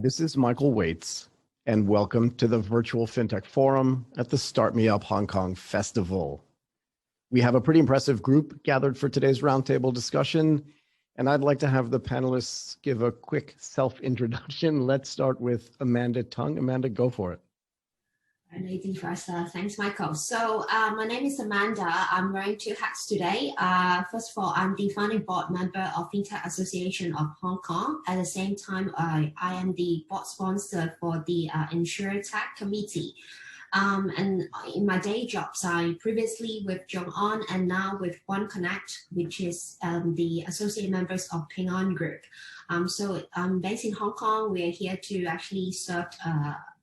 This is Michael Waitze, and welcome to the virtual FinTech Forum at the Start Me Up Hong Kong Festival. We have a pretty impressive group gathered for today's roundtable discussion, and I'd like to have the panelists give a quick self-introduction. Let's start with Amanda Tung. Amanda, go for it. Ladies first, thanks, Michael. So my name is Amanda. I'm wearing two hats today. First of all, I'm the founding board member of FinTech Association of Hong Kong. At the same time, I am the board sponsor for the InsurTech Committee. And in my day jobs, I previously with Jong On and now with One Connect, which is the associate members of Ping On Group. So I'm based in Hong Kong. We are here to actually serve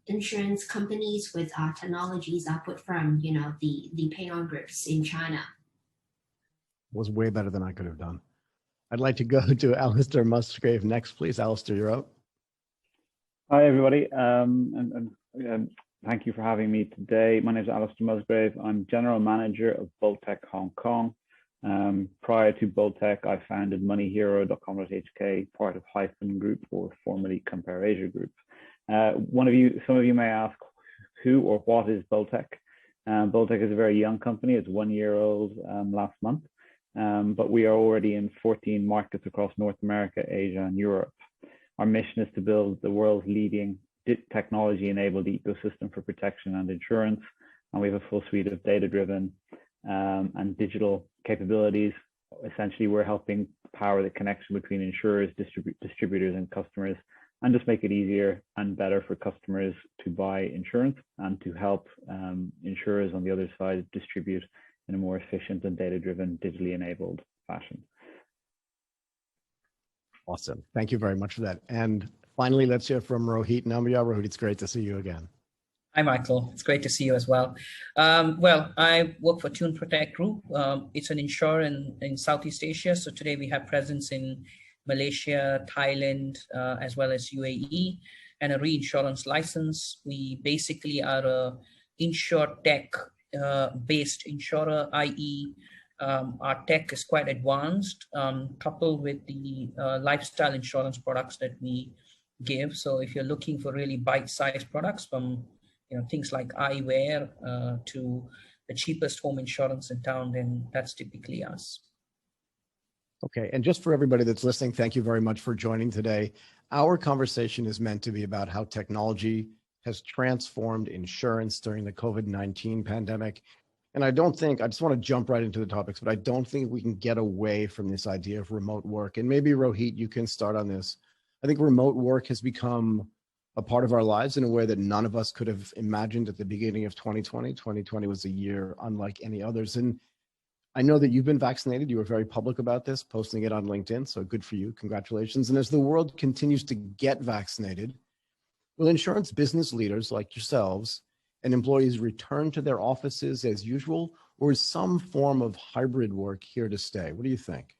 insurance companies with technologies output from, the Ping On groups in China. Was way better than I could have done. I'd like to go to Alister Musgrave next, please. Alister, you're up. Hi, everybody. Thank you for having me today. My name is Alister Musgrave. I'm General Manager of BoltTech Hong Kong. Prior to BoltTech, I founded moneyhero.com.hk, part of Hyphen Group, or formerly Compare Asia Group. Some of you may ask who or what is BoltTech. BoltTech is a very young company. It's 1 year old last month, but we are already in 14 markets across North America, Asia, and Europe. Our mission is to build the world's leading technology-enabled ecosystem for protection and insurance, and we have a full suite of data-driven and digital capabilities. Essentially, we're helping power the connection between insurers, distributors, and customers, and just make it easier and better for customers to buy insurance and to help insurers on the other side distribute in a more efficient and data-driven, digitally enabled fashion. Awesome. Thank you very much for that. And finally, let's hear from Rohit Nambiar. Rohit, it's great to see you again. Hi, Michael. It's great to see you as well. I work for Tune Protect Group. It's an insurer in Southeast Asia. So today we have presence in Malaysia, Thailand, as well as UAE, and a reinsurance license. We basically are a InsurTech based insurer, i.e. Our tech is quite advanced, coupled with the lifestyle insurance products that we give. So if you're looking for really bite-sized products from things like eyewear to the cheapest home insurance in town, then that's typically us. Okay, and just for everybody that's listening, thank you very much for joining today. Our conversation is meant to be about how technology has transformed insurance during the COVID-19 pandemic. And I just want to jump right into the topics, but I don't think we can get away from this idea of remote work. And maybe Rohit, you can start on this. I think remote work has become a part of our lives in a way that none of us could have imagined at the beginning of 2020. 2020 was a year unlike any others. And I know that you've been vaccinated. You were very public about this, posting it on LinkedIn. So good for you. Congratulations. And as the world continues to get vaccinated, will insurance business leaders like yourselves and employees return to their offices as usual, or is some form of hybrid work here to stay? What do you think?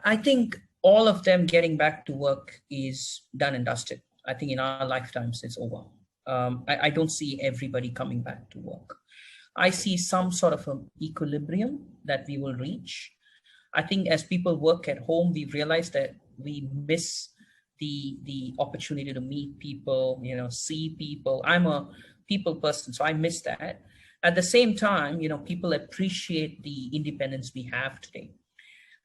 I think all of them getting back to work is done and dusted. I think in our lifetimes, it's over. I don't see everybody coming back to work. I see some sort of an equilibrium that we will reach. I think as people work at home, we've realized that we miss the opportunity to meet people, see people. I'm a people person, so I miss that. At the same time, people appreciate the independence we have today.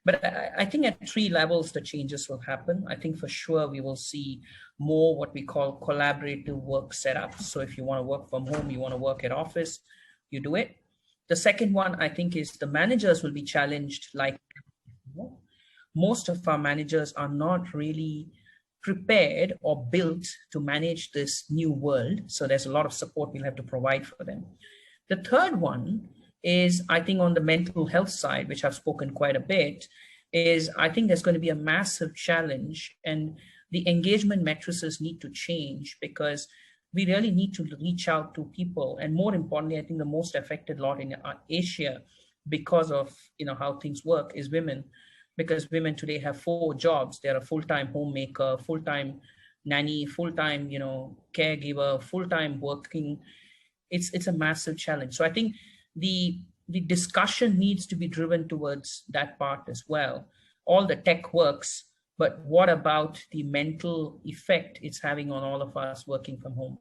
But I think at 3 levels, the changes will happen. I think for sure we will see more what we call collaborative work setups. So if you want to work from home, you want to work at office, you do it. The second one, I think, is the managers will be challenged. Like most of our managers are not really prepared or built to manage this new world. So there's a lot of support we'll have to provide for them. The third one is, I think, on the mental health side, which I've spoken quite a bit, is I think there's going to be a massive challenge, and the engagement matrices need to change because we really need to reach out to people. And more importantly, I think the most affected lot in Asia because of how things work is women, because women today have 4 jobs. They're a full-time homemaker, full-time nanny, full-time caregiver, full-time working. It's a massive challenge. So I think the discussion needs to be driven towards that part as well. All the tech works, but what about the mental effect it's having on all of us working from home?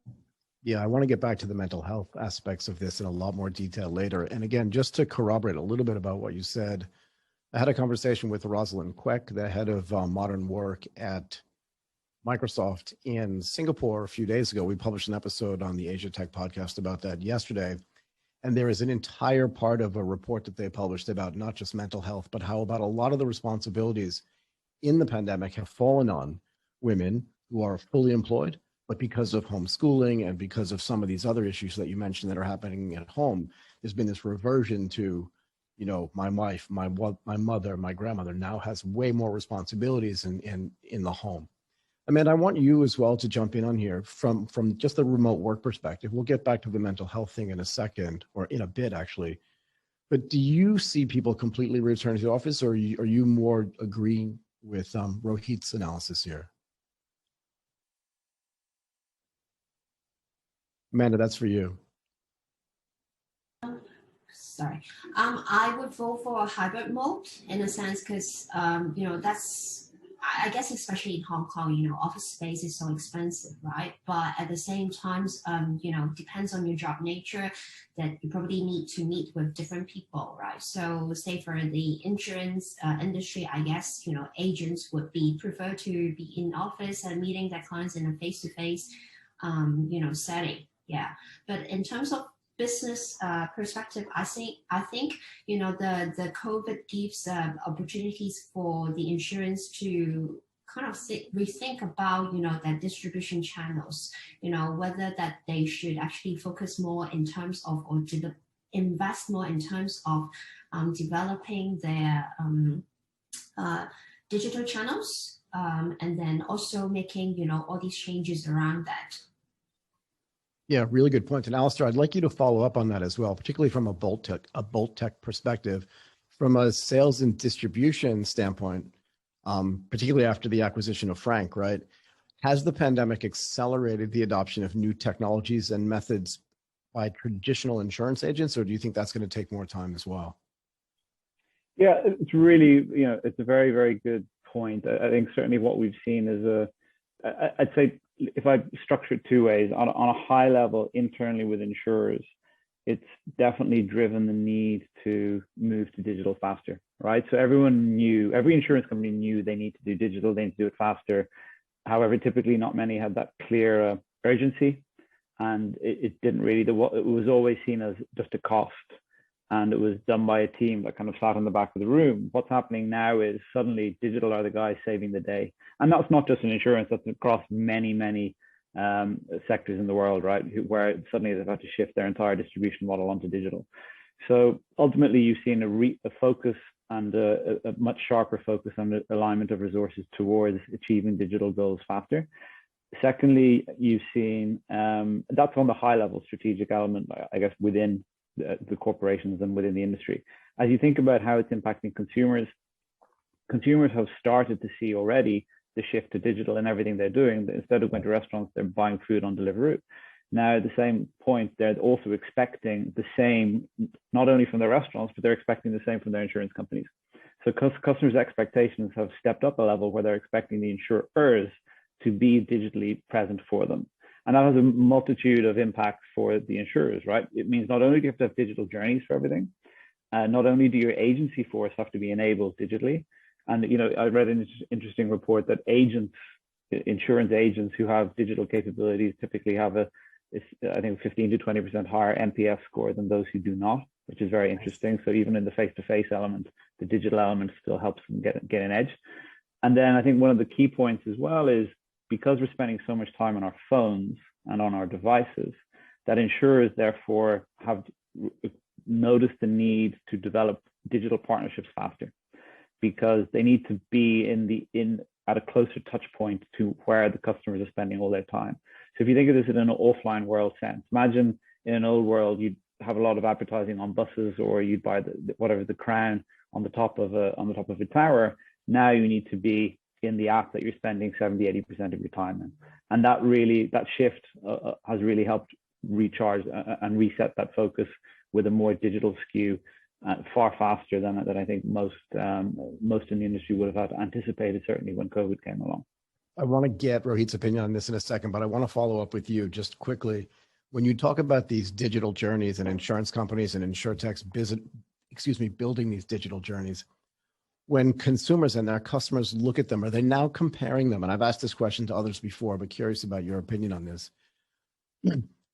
Yeah, I want to get back to the mental health aspects of this in a lot more detail later. And again, just to corroborate a little bit about what you said, I had a conversation with Rosalind Quek, the head of modern work at Microsoft in Singapore a few days ago. We published an episode on the Asia Tech podcast about that yesterday. And there is an entire part of a report that they published about not just mental health, but how about a lot of the responsibilities in the pandemic have fallen on women who are fully employed, but because of homeschooling and because of some of these other issues that you mentioned that are happening at home, there's been this reversion to, you know, my wife, my mother, my grandmother now has way more responsibilities in the home. Amanda, I want you as well to jump in on here from just the remote work perspective. We'll get back to the mental health thing in a second, or in a bit actually. But do you see people completely return to the office, or are you more agreeing with Rohit's analysis here? Amanda, that's for you. Sorry. I would vote for a hybrid mode in a sense because, you know, that's, I guess, especially in Hong Kong, you know, office space is so expensive, right? But at the same time, you know, depends on your job nature that you probably need to meet with different people, right? So say for the insurance industry, I guess, you know, agents would be prefer to be in office and meeting their clients in a face-to-face, you know, setting. Yeah. But in terms of business perspective, I think you know the COVID gives opportunities for the insurance to kind of rethink about, you know, their distribution channels, you know, whether that they should actually focus more in terms of, or invest more in terms of developing their digital channels, and then also making, you know, all these changes around that. Yeah, really good point. And Alister, I'd like you to follow up on that as well, particularly from a BoltTech perspective, from a sales and distribution standpoint, particularly after the acquisition of Frank, right? Has the pandemic accelerated the adoption of new technologies and methods by traditional insurance agents, or do you think that's going to take more time as well? Yeah, it's really, you know, it's a very, very good point. I think certainly what we've seen is I'd say, if I structure it two ways, on a high level internally with insurers, it's definitely driven the need to move to digital faster, right? So everyone knew, every insurance company knew they need to do digital, they need to do it faster. However, typically not many had that clear urgency, and it didn't really, it was always seen as just a cost, and it was done by a team that kind of sat in the back of the room. What's happening now is suddenly digital are the guys saving the day. And that's not just in insurance, that's across many, many sectors in the world, right? Where suddenly they've had to shift their entire distribution model onto digital. So ultimately you've seen a focus and a much sharper focus on the alignment of resources towards achieving digital goals faster. Secondly, you've seen, that's on the high level strategic element, I guess, within the corporations and within the industry. As you think about how it's impacting consumers, consumers have started to see already the shift to digital in everything they're doing. Instead of going to restaurants, they're buying food on Deliveroo. Now, at the same point, they're also expecting the same, not only from their restaurants, but they're expecting the same from their insurance companies. So customers' expectations have stepped up a level where they're expecting the insurers to be digitally present for them. And that has a multitude of impacts for the insurers, right? It means not only do you have to have digital journeys for everything, not only do your agency force have to be enabled digitally, and, you know, I read an interesting report that agents, insurance agents who have digital capabilities typically have I think 15 to 20% higher NPS score than those who do not, which is very interesting. So even in the face-to-face element, the digital element still helps them get an edge. And then I think one of the key points as well is, because we're spending so much time on our phones and on our devices, that insurers therefore have noticed the need to develop digital partnerships faster, because they need to be at a closer touch point to where the customers are spending all their time. So if you think of this in an offline world sense, imagine in an old world, you'd have a lot of advertising on buses, or you'd buy the crown on the top of a tower. Now you need to be in the app that you're spending 70–80% of your time in. And that shift has really helped recharge and reset that focus with a more digital skew far faster than I think most in the industry would have had anticipated, certainly when COVID came along. I want to get Rohit's opinion on this in a second, but I want to follow up with you just quickly. When you talk about these digital journeys and insurance companies and insurtechs building these digital journeys, when consumers and their customers look at them, are they now comparing them? And I've asked this question to others before, but curious about your opinion on this.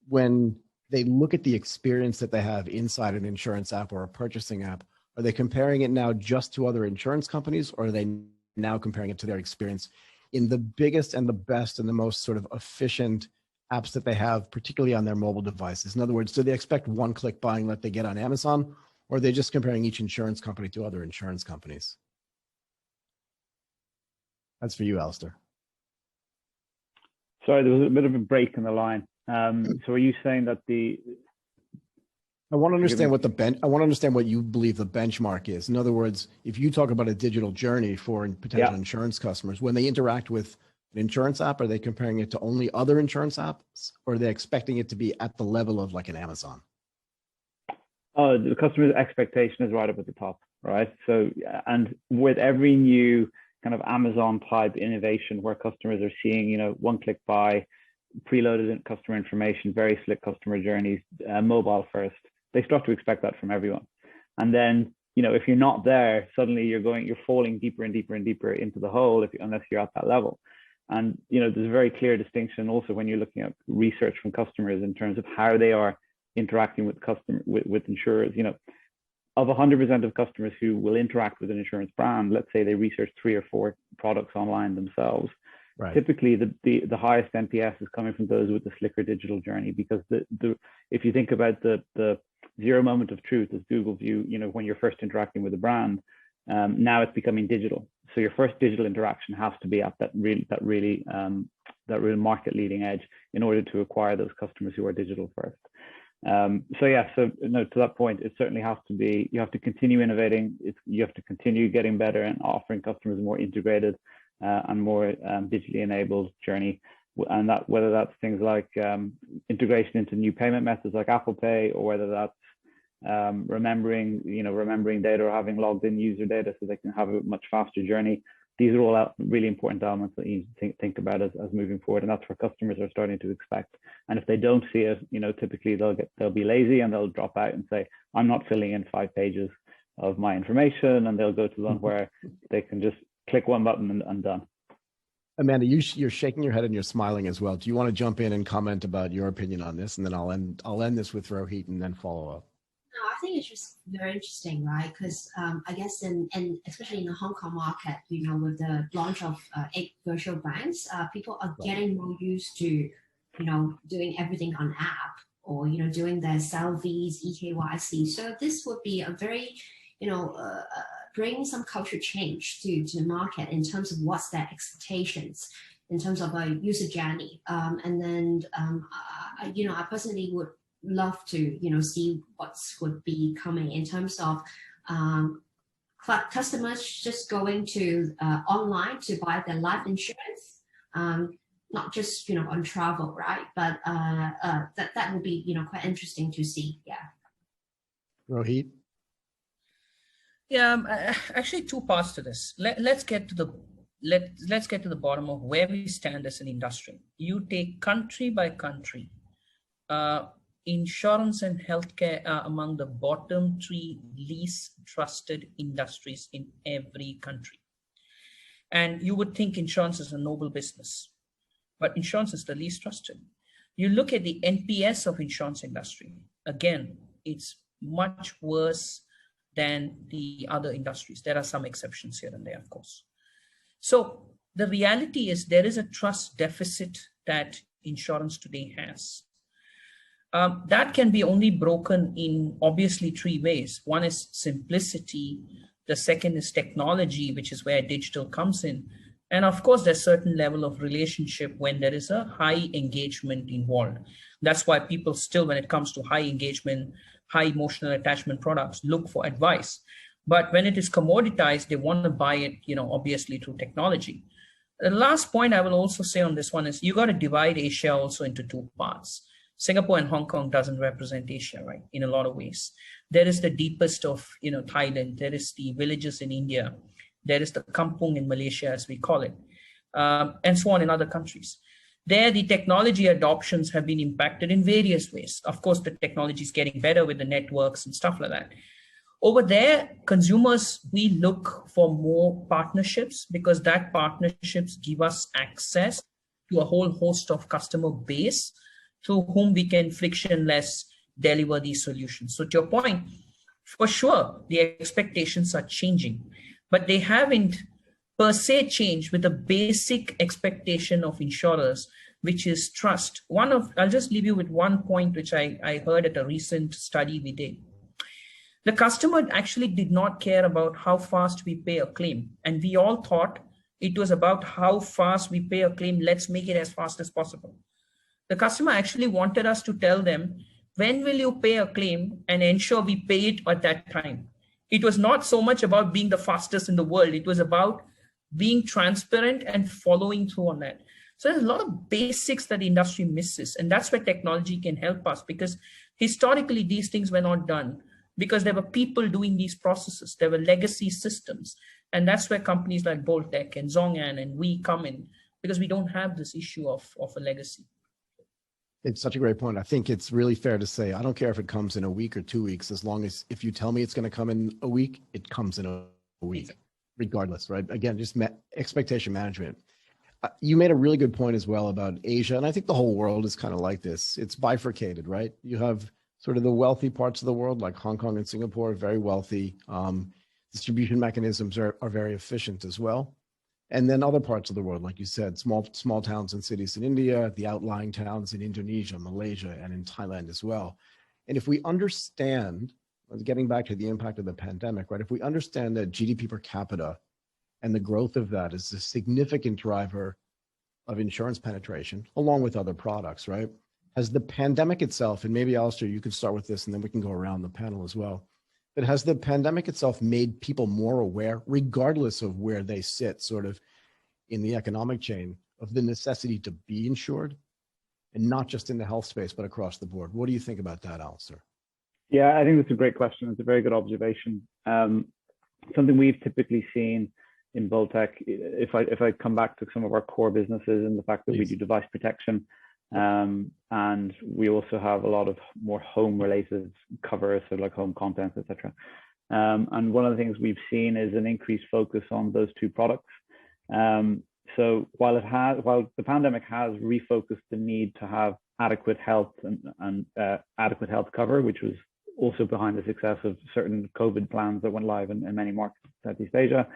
When they look at the experience that they have inside an insurance app or a purchasing app, are they comparing it now just to other insurance companies, or are they now comparing it to their experience in the biggest and the best and the most sort of efficient apps that they have, particularly on their mobile devices? In other words, do they expect one-click buying like they get on Amazon, or are they just comparing each insurance company to other insurance companies? That's for you, Alister. Sorry, there was a bit of a break in the line. So are you saying that I want to understand what you believe the benchmark is. In other words, if you talk about a digital journey for potential insurance customers, when they interact with an insurance app, are they comparing it to only other insurance apps, or are they expecting it to be at the level of like an Amazon? Oh, the customer's expectation is right up at the top, right? So, and with every new kind of Amazon type innovation where customers are seeing, one-click buy, preloaded customer information, very slick customer journeys, mobile first, they start to expect that from everyone. And then, if you're not there, suddenly you're falling deeper and deeper and deeper into the hole unless you're at that level. And, there's a very clear distinction also when you're looking at research from customers in terms of how they are interacting with insurers. Of 100% of customers who will interact with an insurance brand, let's say they research 3 or 4 products online themselves. Right. Typically, the highest NPS is coming from those with the slicker digital journey, because if you think about the zero moment of truth as Google view, when you're first interacting with a brand, now it's becoming digital. So your first digital interaction has to be at that real market leading edge in order to acquire those customers who are digital first. To that point, it certainly has to be. You have to continue innovating. You have to continue getting better and offering customers a more integrated and more digitally enabled journey, and that whether that's things like integration into new payment methods like Apple Pay, or whether that's remembering data or having logged in user data so they can have a much faster journey. These are all really important elements that you need to think about as moving forward, and that's what customers are starting to expect. And if they don't see it, typically they'll be lazy and they'll drop out and say, "I'm not filling in 5 pages of my information," and they'll go to one where they can just click one button and done. Amanda, you're shaking your head and you're smiling as well. Do you want to jump in and comment about your opinion on this, and then I'll end this with Rohit and then follow up? No, I think it's just very interesting, right? Because I guess especially in the Hong Kong market, with the launch of 8 virtual banks, people are getting more used to, doing everything on app, or doing their selfies, eKYC. So this would be a very, bring some culture change to the market in terms of what's their expectations in terms of a user journey. And then, I personally would love to see what would be coming in terms of customers just going to online to buy their life insurance, not just on travel, right? But that would be quite interesting to see. Yeah. Rohit. Yeah, actually 2 parts to this. Let's get to the bottom of where we stand as an industry. You take country by country. Insurance and healthcare are among the bottom 3 least trusted industries in every country. And you would think insurance is a noble business, but insurance is the least trusted. You look at the NPS of insurance industry. Again, it's much worse than the other industries. There are some exceptions here and there, of course. So the reality is there is a trust deficit that insurance today has. That can be only broken in obviously 3 ways. One is simplicity. The second is technology, which is where digital comes in. And of course, there's a certain level of relationship when there is a high engagement involved. That's why people still, when it comes to high engagement, high emotional attachment products, look for advice. But when it is commoditized, they want to buy it, obviously through technology. The last point I will also say on this one is you got to divide Asia also into 2 parts. Singapore and Hong Kong doesn't represent Asia, right, in a lot of ways. There is the deepest of, Thailand. There is the villages in India. There is the kampung in Malaysia, as we call it, and so on in other countries. There, the technology adoptions have been impacted in various ways. Of course, the technology is getting better with the networks and stuff like that. Over there, consumers, we look for more partnerships because that partnerships give us access to a whole host of customer base through whom we can frictionless deliver these solutions. So to your point, for sure, the expectations are changing, but they haven't per se changed with the basic expectation of insurers, which is trust. I'll just leave you with one point, which I heard at a recent study we did. The customer actually did not care about how fast we pay a claim. And we all thought it was about how fast we pay a claim. Let's make it as fast as possible. The customer actually wanted us to tell them, when will you pay a claim, and ensure we pay it at that time. It was not so much about being the fastest in the world. It was about being transparent and following through on that. So there's a lot of basics that the industry misses. And that's where technology can help us, because historically these things were not done because there were people doing these processes. There were legacy systems. And that's where companies like BoltTech and Zongan and we come in, because we don't have this issue of a legacy. It's such a great point. I think it's really fair to say, I don't care if it comes in a week or 2 weeks, as long as if you tell me it's going to come in a week, it comes in a week, regardless, right? Again, just expectation management. You made a really good point as well about Asia. And I think the whole world is kind of like this. It's bifurcated, right? You have sort of the wealthy parts of the world, like Hong Kong and Singapore, very wealthy. Distribution mechanisms are very efficient as well. And then other parts of the world, like you said, small towns and cities in India, the outlying towns in Indonesia, Malaysia, and in Thailand as well. And if we understand, getting back to the impact of the pandemic, right? If we understand that GDP per capita and the growth of that is a significant driver of insurance penetration, along with other products, right? Has the pandemic itself, and maybe Alister, you could start with this and then we can go around the panel as well, but has the pandemic itself made people more aware, regardless of where they sit sort of in the economic chain, of the necessity to be insured, and not just in the health space, but across the board? What do you think about that, Alister? Yeah, I think that's a great question. It's a very good observation. Something we've typically seen in BoltTech, if I come back to some of our core businesses and the fact that we do device protection, and we also have a lot of more home related cover, so like home contents, etc. And one of the things we've seen is an increased focus on those two products. So while the pandemic has refocused the need to have adequate health and adequate health cover, which was also behind the success of certain COVID plans that went live in many markets in Southeast Asia,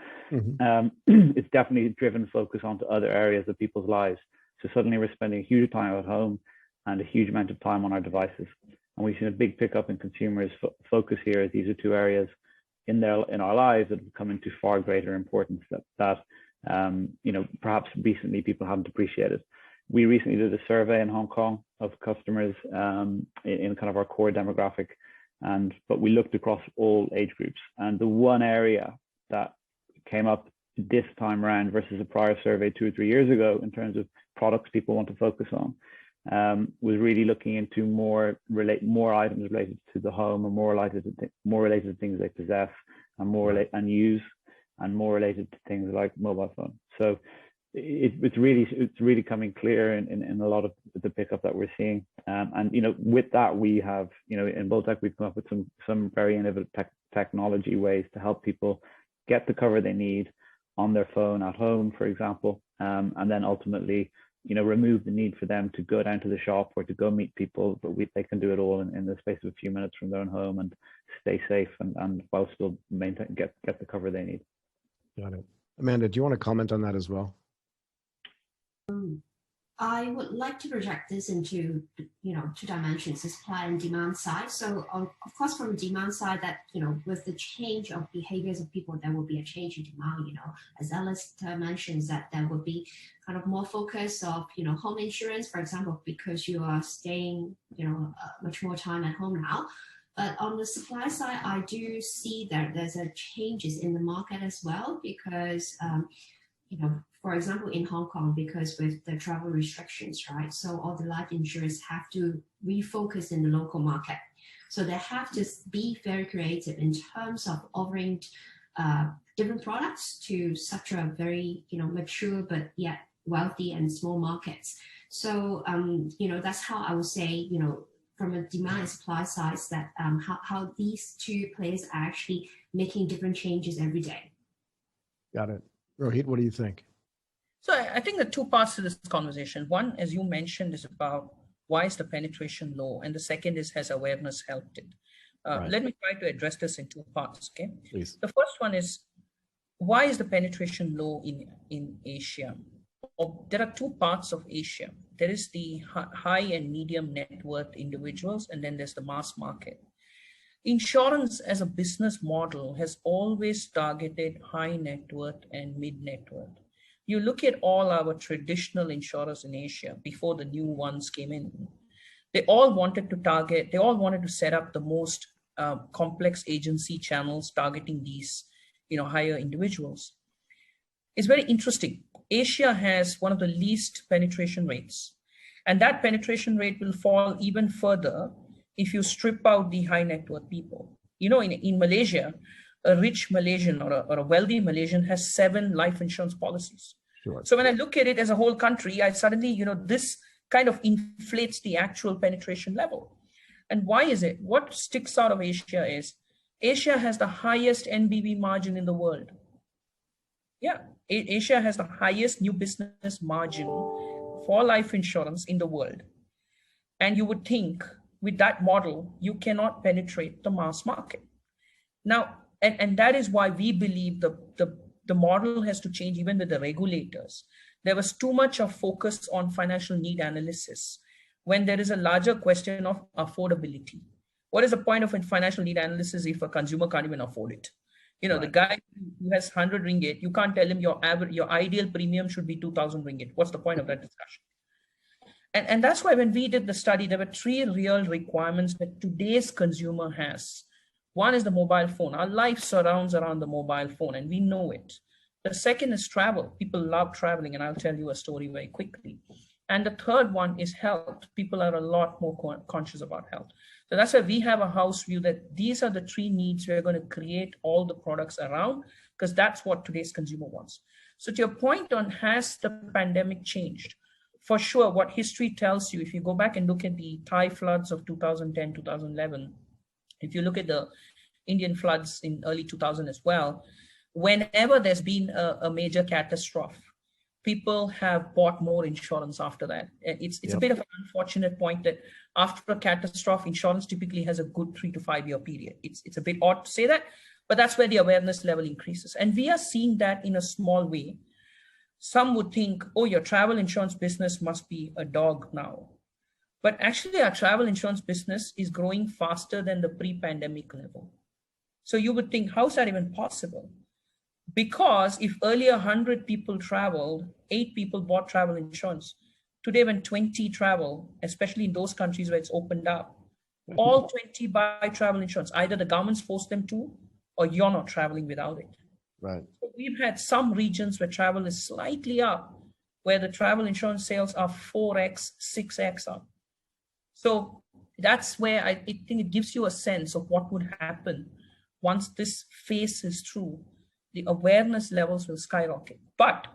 it's definitely driven focus onto other areas of people's lives. So suddenly we're spending a huge time at home and a huge amount of time on our devices. And we've seen a big pickup in consumers' focus here, as these are two areas in our lives that have come into far greater importance that perhaps recently people haven't appreciated. We recently did a survey in Hong Kong of customers in kind of our core demographic, but we looked across all age groups. And the one area that came up this time around versus a prior survey 2 or 3 years ago in terms of products people want to focus on was really looking into more items related to the home, and more related to things they possess and use, and more related to things like mobile phone. So it's really coming clear in a lot of the pickup that we're seeing. And with that, we have in BoltTech we've come up with some very innovative technology ways to help people get the cover they need on their phone at home, for example, and then ultimately remove the need for them to go down to the shop or to go meet people, but they can do it all in the space of a few minutes from their own home and stay safe and while still get the cover they need. Got it. Amanda, do you want to comment on that as well? I would like to project this into, two dimensions, the supply and demand side. So of course, from the demand side, that, with the change of behaviors of people, there will be a change in demand, as Alister mentions, that there will be kind of more focus of, home insurance, for example, because you are staying, much more time at home now. But on the supply side, I do see that there's a changes in the market as well, because, for example, in Hong Kong, because with the travel restrictions, right? So all the life insurers have to refocus in the local market. So they have to be very creative in terms of offering different products to such a very, mature but yet wealthy and small markets. So, that's how I would say, from a demand and supply side, that how these two players are actually making different changes every day. Got it. Rohit, what do you think? So I think the two parts to this conversation. One, as you mentioned, is about why is the penetration low? And the second is, has awareness helped it? Right. Let me try to address this in two parts, okay? Please. The first one is, why is the penetration low in Asia? There are two parts of Asia. There is the high and medium net worth individuals, and then there's the mass market. Insurance as a business model has always targeted high net worth and mid net worth. You look at all our traditional insurers in Asia before the new ones came in, they all wanted to set up the most complex agency channels targeting these, higher individuals. It's very interesting. Asia has one of the least penetration rates, and that penetration rate will fall even further if you strip out the high net worth people. In Malaysia, a rich Malaysian or a wealthy Malaysian has 7 life insurance policies. Sure. So when I look at it as a whole country, I suddenly, this kind of inflates the actual penetration level. And why is it? What sticks out of Asia is Asia has the highest NBV margin in the world. Yeah, Asia has the highest new business margin for life insurance in the world. And you would think with that model, you cannot penetrate the mass market. Now, and that is why we believe the model has to change even with the regulators. There was too much of focus on financial need analysis when there is a larger question of affordability. What is the point of a financial need analysis if a consumer can't even afford it? Right. The guy who has 100 ringgit, you can't tell him your ideal premium should be 2,000 ringgit. What's the point of that discussion? And that's why when we did the study, there were 3 real requirements that today's consumer has. One is the mobile phone. Our life surrounds around the mobile phone, and we know it. The second is travel. People love traveling, and I'll tell you a story very quickly. And the third one is health. People are a lot more conscious about health. So that's why we have a house view that these are the 3 needs we're going to create all the products around, because that's what today's consumer wants. So to your point on, has the pandemic changed? For sure, what history tells you, if you go back and look at the Thai floods of 2010, 2011, if you look at the Indian floods in early 2000 as well, whenever there's been a major catastrophe, people have bought more insurance after that. It's a bit of an unfortunate point that after a catastrophe, insurance typically has a good 3 to 5 year period. It's a bit odd to say that, but that's where the awareness level increases. And we are seeing that in a small way. Some would think, oh, your travel insurance business must be a dog now. But actually, our travel insurance business is growing faster than the pre-pandemic level. So you would think, how is that even possible? Because if earlier 100 people traveled, 8 people bought travel insurance. Today, when 20 travel, especially in those countries where it's opened up, all 20 buy travel insurance. Either the government's forced them to, or you're not traveling without it. Right. So we've had some regions where travel is slightly up, where the travel insurance sales are 4x, 6x up. So that's where I think it gives you a sense of what would happen once this phase is through. The awareness levels will skyrocket. But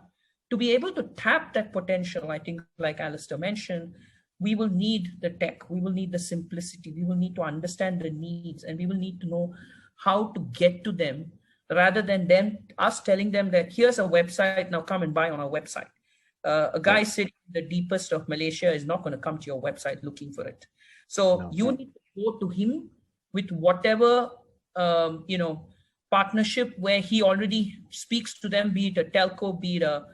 to be able to tap that potential, I think, like Alister mentioned, we will need the tech, we will need the simplicity, we will need to understand the needs, and we will need to know how to get to them rather than us telling them that here's a website, now come and buy on our website. A guy sitting in the deepest of Malaysia is not going to come to your website looking for it. So you need to go to him with whatever, partnership where he already speaks to them, be it a telco, be it a,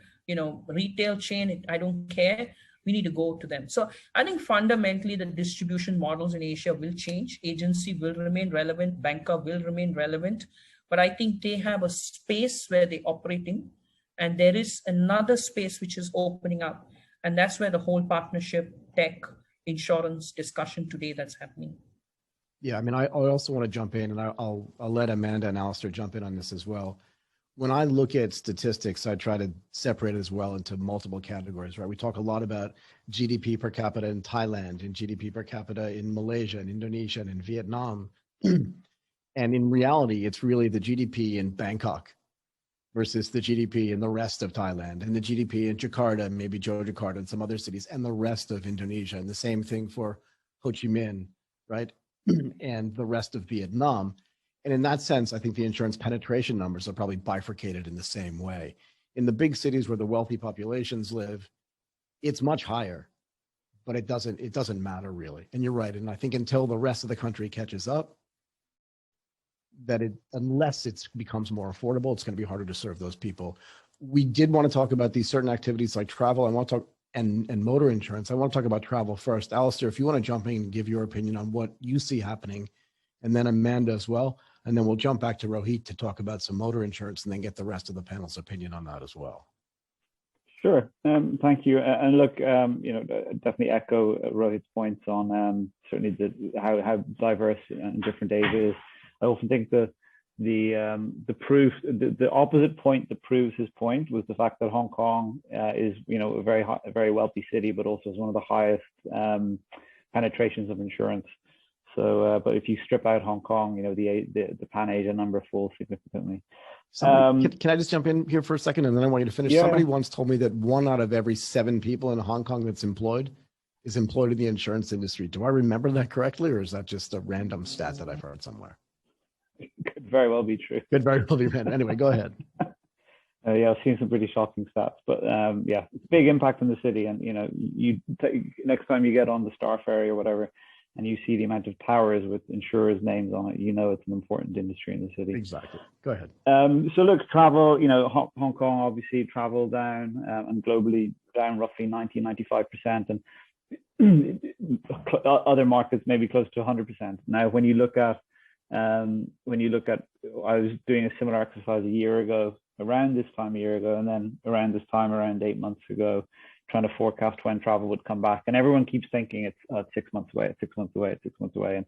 retail chain, I don't care. We need to go to them. So I think fundamentally the distribution models in Asia will change. Agency will remain relevant. Banker will remain relevant. But I think they have a space where they operate in. And there is another space which is opening up. And that's where the whole partnership, tech, insurance discussion today that's happening. Yeah, I mean, I also want to jump in, and I'll let Amanda and Alister jump in on this as well. when I look at statistics, I try to separate it as well into multiple categories, right? We talk a lot about GDP per capita in Thailand and GDP per capita in Malaysia and Indonesia and in Vietnam. And in reality, it's really the GDP in Bangkok versus the GDP in the rest of Thailand, and the GDP in Jakarta, maybe Yogyakarta and some other cities, and the rest of Indonesia. And the same thing for Ho Chi Minh, right? And the rest of Vietnam. And in that sense, I think the insurance penetration numbers are probably bifurcated in the same way. In the big cities where the wealthy populations live, it's much higher, but it doesn't matter really. And you're right. And I think until the rest of the country catches up, unless it becomes more affordable, it's going to be harder to serve those people. We did want to talk about these certain activities like travel. I want to talk and motor insurance. I want to talk about travel first. Alister, if you want to jump in and give your opinion on what you see happening, and then Amanda as well. And then we'll jump back to Rohit to talk about some motor insurance and then get the rest of the panel's opinion on that as well. Sure. Thank you. And look, definitely echo Rohit's points on certainly how diverse and different Asia is. I often think the opposite point that proves his point was the fact that Hong Kong is a very wealthy city, but also is one of the highest penetrations of insurance. So, but if you strip out Hong Kong, the Pan Asia number falls significantly. Can I just jump in here for a second, and then I want you to finish? Yeah. Somebody once told me that 1 out of every 7 people in Hong Kong that's employed is employed in the insurance industry. Do I remember that correctly, or is that just a random stat that I've heard somewhere? Could very well be true. Could very well be random. Anyway, go ahead. Yeah, I've seen some pretty shocking stats, but yeah, it's a big impact in the city. And next time you get on the Star Ferry or whatever, and you see the amount of towers with insurers' names on it, it's an important industry in the city. Exactly. Go ahead. So look, travel, Hong Kong obviously travel down and globally down roughly 90-95%, and other markets maybe close to 100%. Now, when you look at, I was doing a similar exercise around this time a year ago, and then around 8 months ago, trying to forecast when travel would come back. And everyone keeps thinking it's 6 months away, it's 6 months away, it's 6 months away. And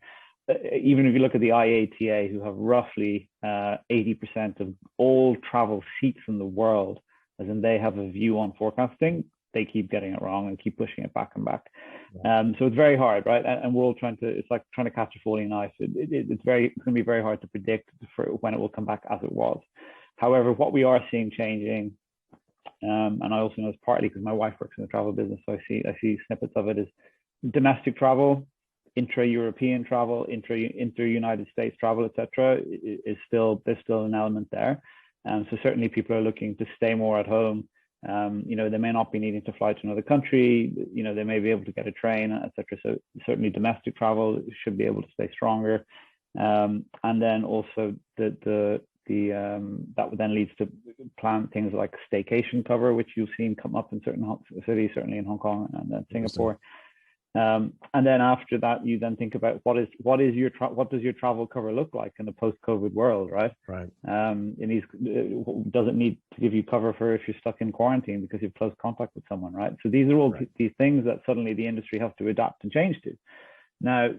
even if you look at the IATA, who have roughly 80% of all travel seats in the world, as in they have a view on forecasting, they keep getting it wrong and keep pushing it back and back. Yeah. So it's very hard, right? And we're all it's like trying to catch a falling knife. It's going to be very hard to predict for when it will come back as it was. However, what we are seeing changing, and I also know it's partly because my wife works in the travel business, so I see snippets of it, is domestic travel, intra-European travel, inter-United States travel, etc. There's still an element there. So certainly people are looking to stay more at home. They may not be needing to fly to another country. They may be able to get a train, etc. So certainly domestic travel should be able to stay stronger. And then also that then leads to plan things like staycation cover, which you've seen come up in certain cities, certainly in Hong Kong and then Singapore. And then after that, you then think about what does your travel cover look like in a post-COVID world, right? Right. Does it need to give you cover for if you're stuck in quarantine because you've close contact with someone, right? So these are all these things that suddenly the industry has to adapt and change to. Now,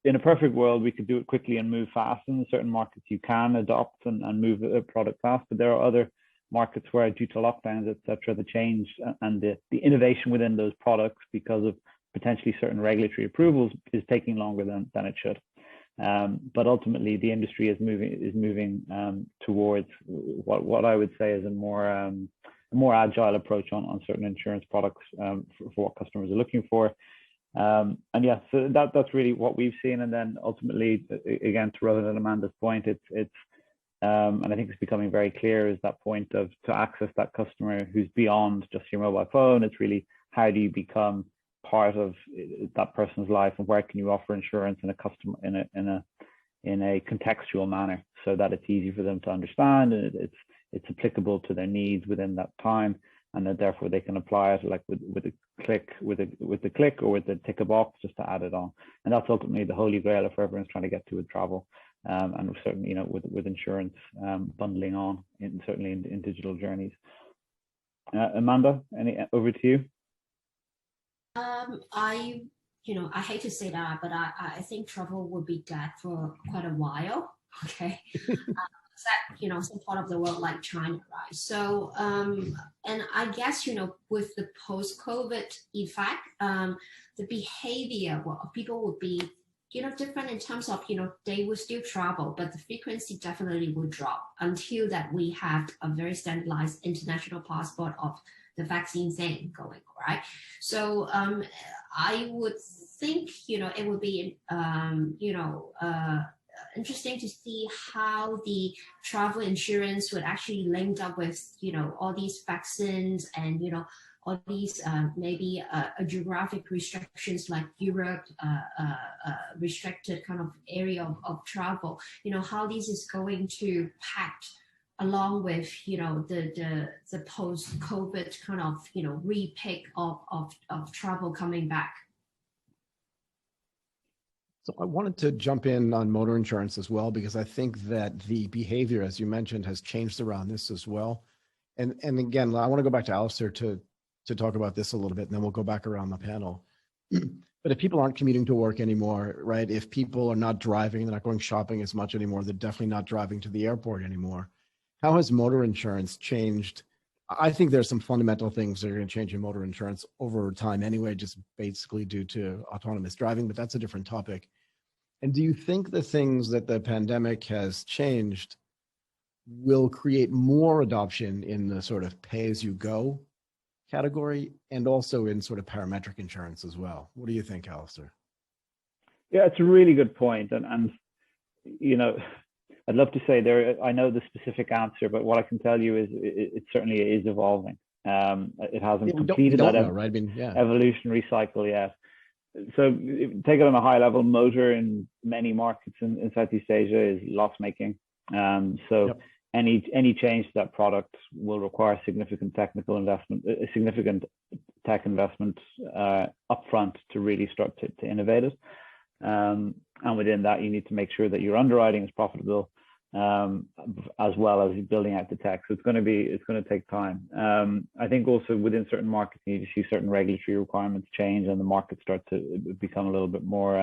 in a perfect world, we could do it quickly and move fast. In certain markets, you can adopt and move a product fast, but there are other markets where, due to lockdowns, etc., the change and the innovation within those products, because of potentially certain regulatory approvals, is taking longer than it should. But ultimately, the industry is moving towards what I would say is a more agile approach on certain insurance products for what customers are looking for. And yeah, so that's really what we've seen. And then ultimately, again, to Rohit and Amanda's point, it's and I think it's becoming very clear, is that point of to access that customer who's beyond just your mobile phone. It's really, how do you become part of that person's life, and where can you offer insurance in a contextual manner, so that it's easy for them to understand, and it's applicable to their needs within that time, and that therefore they can apply it like with a click, with the click, or with the tick a box just to add it on. And that's ultimately the holy grail of everyone's trying to get to with travel, and certainly with insurance bundling on certainly in digital journeys. Amanda, over to you. I hate to say that, but I think travel will be dead for quite a while. Okay. except, some part of the world like China, right? So, and I guess, with the post-COVID effect, the behavior of people would be, different in terms of, they will still travel, but the frequency definitely will drop until that we have a very standardized international passport of the vaccine thing going, right? So I would think, it would be, interesting to see how the travel insurance would actually link up with, all these vaccines and, all these maybe geographic restrictions like Europe, restricted kind of area of travel, how this is going to pact along with, the post-COVID kind of, re-pick of travel coming back. So I wanted to jump in on motor insurance as well, because I think that the behavior, as you mentioned, has changed around this as well. And again, I want to go back to Alister to talk about this a little bit, and then we'll go back around the panel. But if people aren't commuting to work anymore, right? If people are not driving, they're not going shopping as much anymore, they're definitely not driving to the airport anymore. How has motor insurance changed? I think there's some fundamental things that are going to change in motor insurance over time anyway, just basically due to autonomous driving, but that's a different topic. And do you think the things that the pandemic has changed will create more adoption in the sort of pay-as-you-go category and also in sort of parametric insurance as well? What do you think, Alister? Yeah, it's a really good point. And I'd love to say I know the specific answer, but what I can tell you is it certainly is evolving. It hasn't completed that evolutionary cycle yet. So take it on a high level, motor in many markets in Southeast Asia is loss making. Any change to that product will require significant technical investment, a significant tech investment upfront to really start to innovate it. And within that, you need to make sure that your underwriting is profitable, as well as building out the tech. So it's going to take time. I think also within certain markets, you need to see certain regulatory requirements change and the market start to become a little bit more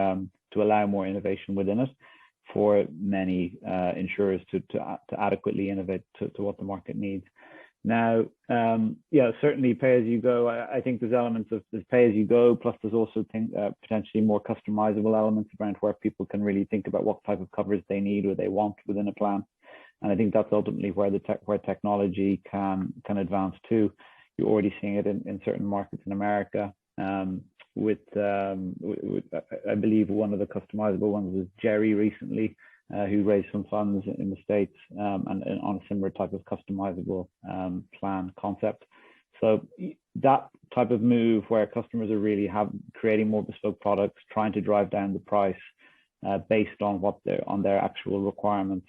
to allow more innovation within it for many insurers to adequately innovate to what the market needs. Now, certainly pay as you go. I think there's elements of there's pay as you go, plus there's also potentially more customizable elements around where people can really think about what type of coverage they need or they want within a plan. And I think that's ultimately where where technology can advance to. You're already seeing it in certain markets in America. With I believe one of the customizable ones was Jerry recently, who raised some funds in the States and on a similar type of customizable plan concept. So that type of move where customers are really creating more bespoke products, trying to drive down the price based on their actual requirements,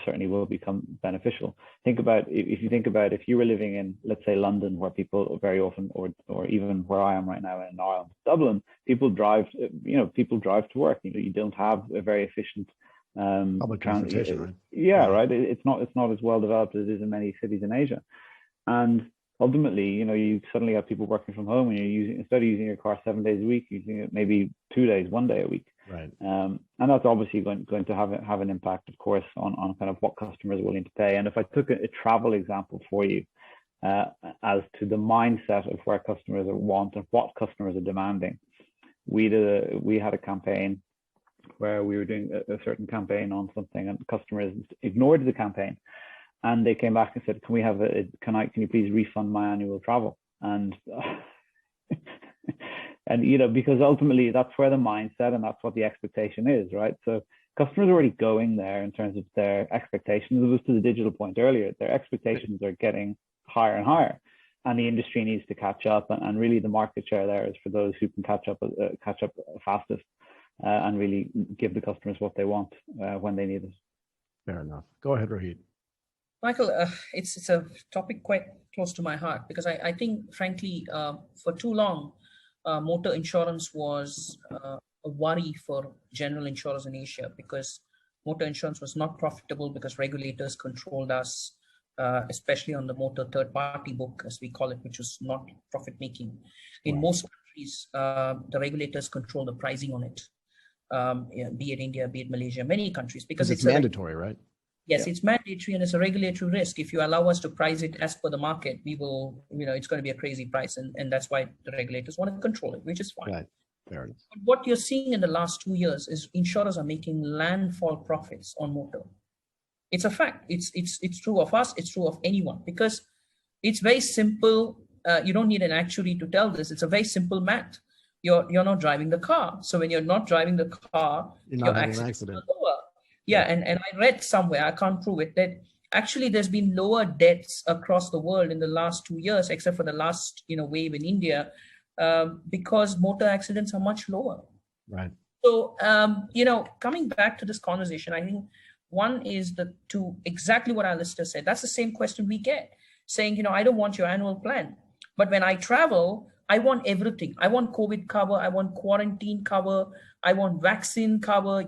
certainly will become beneficial. If you were living in, let's say, London, where people very often, or even where I am right now in Ireland, Dublin, people drive to work. You don't have a very efficient public transportation, right? Yeah, right. It's not as well developed as it is in many cities in Asia, and ultimately, you suddenly have people working from home, and instead of using your car 7 days a week, using it maybe 2 days, 1 day a week. Right. And that's obviously going to have an impact, of course, on kind of what customers are willing to pay. And if I took a travel example for you, as to the mindset of where customers want and what customers are demanding, we had a campaign where we were doing a certain campaign on something, and customers ignored the campaign, and they came back and said, can you please refund my annual travel? And and because ultimately that's where the mindset and that's what the expectation is, right? So customers are already going there in terms of their expectations. It was to the digital point earlier, their expectations are getting higher and higher, and the industry needs to catch up, and really the market share there is for those who can catch up fastest. And really give the customers what they want when they need it. Fair enough. Go ahead, Rohit. Michael, it's a topic quite close to my heart, because I think, frankly, for too long, motor insurance was a worry for general insurers in Asia, because motor insurance was not profitable because regulators controlled us, especially on the motor third-party book, as we call it, which was not profit-making. In most countries, the regulators control the pricing on it. Be it India, be it Malaysia, many countries, because it's mandatory, right? Yes, it's mandatory and it's a regulatory risk. If you allow us to price it as per the market, we will, it's going to be a crazy price. And that's why the regulators want to control it, which is fine. Right. Fair enough. But what you're seeing in the last 2 years is insurers are making landfall profits on motor. It's a fact. It's true of us. It's true of anyone, because it's very simple. You don't need an actuary to tell this. It's a very simple math. You're not driving the car. So when you're not driving the car, you're not having an accident. Lower. Yeah, and I read somewhere, I can't prove it, that actually there's been lower deaths across the world in the last 2 years, except for the last wave in India, because motor accidents are much lower. Right. So coming back to this conversation, I think one is to exactly what Alister said. That's the same question we get, saying I don't want your annual plan, but when I travel, I want everything. I want COVID cover. I want quarantine cover. I want vaccine cover.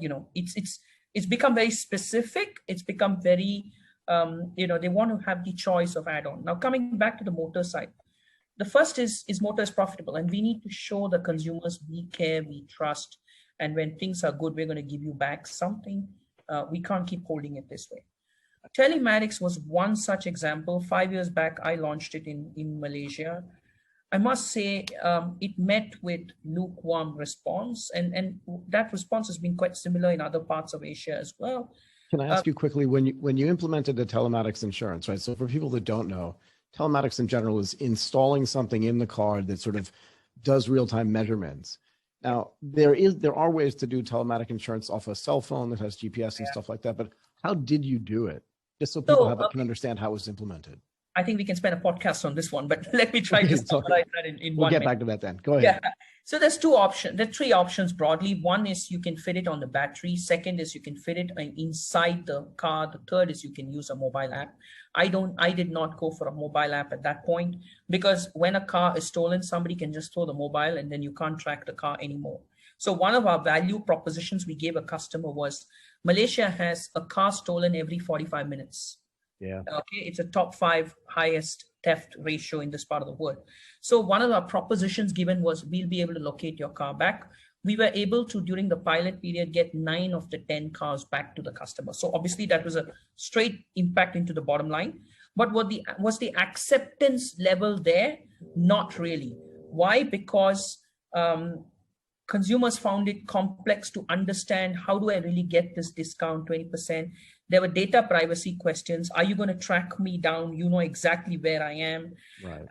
It's become very specific. It's become very, they want to have the choice of add-on. Now, coming back to the motor side, the first is motor is profitable, and we need to show the consumers we care, we trust, and when things are good, we're going to give you back something. We can't keep holding it this way. Telematics was one such example. 5 years back, I launched it in Malaysia. I must say it met with lukewarm response, and that response has been quite similar in other parts of Asia as well. Can I ask you quickly, when you implemented the telematics insurance, right? So for people that don't know, telematics in general is installing something in the car that sort of does real-time measurements. Now, there are ways to do telematic insurance off a cell phone that has GPS and stuff like that, but how did you do it? Just so people can understand how it was implemented. I think we can spend a podcast on this one, but let me try to summarize that in 1 minute. We'll get back to that then. Go ahead. Yeah. So there's two options. There are three options broadly. One is you can fit it on the battery. Second is you can fit it inside the car. The third is you can use a mobile app. I did not go for a mobile app at that point, because when a car is stolen, somebody can just throw the mobile and then you can't track the car anymore. So one of our value propositions we gave a customer was Malaysia has a car stolen every 45 minutes. Yeah. Okay. It's a top 5 highest theft ratio in this part of the world. So one of our propositions given was we'll be able to locate your car back. We were able to, during the pilot period, get 9 of the 10 cars back to the customer. So obviously that was a straight impact into the bottom line. But was the acceptance level there? Not really. Why? Because consumers found it complex to understand, how do I really get this discount, 20%? There were data privacy questions. Are you going to track me down? You know exactly where I am. Right.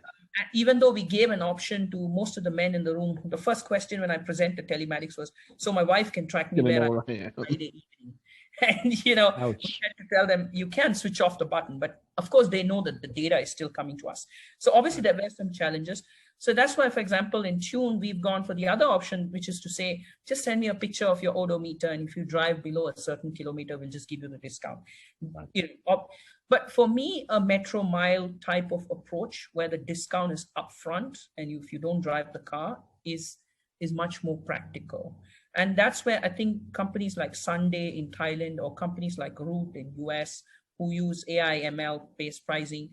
Even though we gave an option to most of the men in the room, the first question when I presented telematics was, so my wife can track me where I am Friday evening. And, we had to tell them, you can switch off the button. But of course, they know that the data is still coming to us. So obviously, there were some challenges. So that's why, for example, in Tune, we've gone for the other option, which is to say, just send me a picture of your odometer. And if you drive below a certain kilometer, we'll just give you the discount. But for me, a metro mile type of approach where the discount is upfront and if you don't drive the car is much more practical. And that's where I think companies like Sunday in Thailand or companies like Root in US who use AI, ML-based pricing,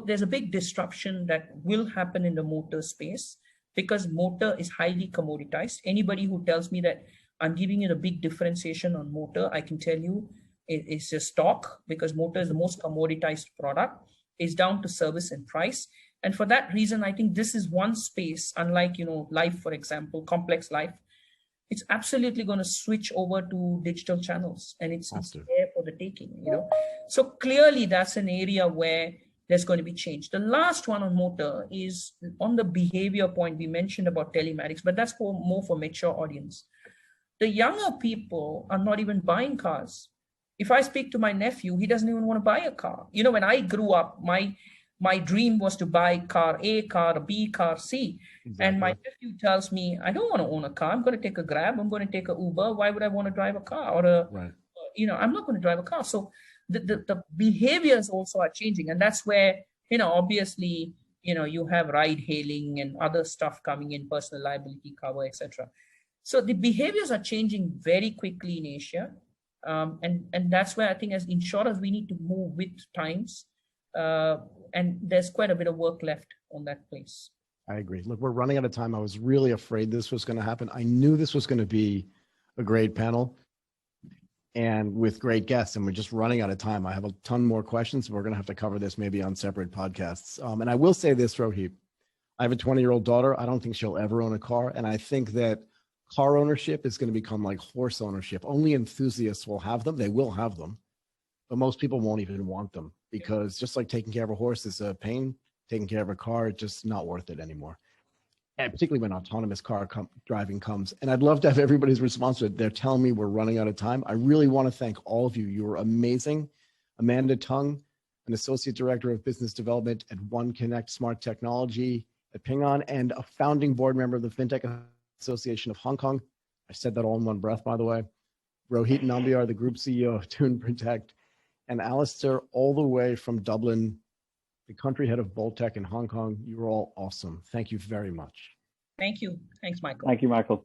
there's a big disruption that will happen in the motor space because motor is highly commoditized. Anybody who tells me that I'm giving you a big differentiation on motor, I can tell you it's just talk, because motor is the most commoditized product. It's down to service and price. And for that reason, I think this is one space, unlike, life, for example, complex life, it's absolutely going to switch over to digital channels, and it's there for the taking, So clearly that's an area where there's going to be change. The last one on motor is on the behavior point we mentioned about telematics, but that's more for mature audience. The younger people are not even buying cars. If I speak to my nephew, he doesn't even want to buy a car. When I grew up, my dream was to buy car A, car B, car C. Exactly. And my nephew tells me, I don't want to own a car. I'm going to take a Grab. I'm going to take a Uber. Why would I want to drive a car? Or I'm not going to drive a car. So the behaviors also are changing. And that's where, obviously, you have ride hailing and other stuff coming in, personal liability cover, etc. So the behaviors are changing very quickly in Asia. And that's where I think as insurers, we need to move with times. And there's quite a bit of work left on that place. I agree. Look, we're running out of time. I was really afraid this was going to happen. I knew this was going to be a great panel. and with great guests, and we're just running out of time. I have a ton more questions. We're going to have to cover this maybe on separate podcasts. And I will say this, Rohit, I have a 20-year-old daughter. I don't think she'll ever own a car. And I think that car ownership is going to become like horse ownership. Only enthusiasts will have them. They will have them, but most people won't even want them, because just like taking care of a horse is a pain, taking care of a car, it's just not worth it anymore. And particularly when autonomous car driving comes. And I'd love to have everybody's response to it. They're telling me we're running out of time. I really want to thank all of you. You were amazing. Amanda Tung, an Associate Director of Business Development at One Connect Smart Technology at Ping An, and a founding board member of the FinTech Association of Hong Kong. I said that all in one breath, by the way. Rohit Nambiar, the Group CEO of Tune Protect, and Alister, all the way from Dublin, the country head of BoltTech in Hong Kong. You were all awesome. Thank you very much. Thank you. Thanks, Michael. Thank you, Michael.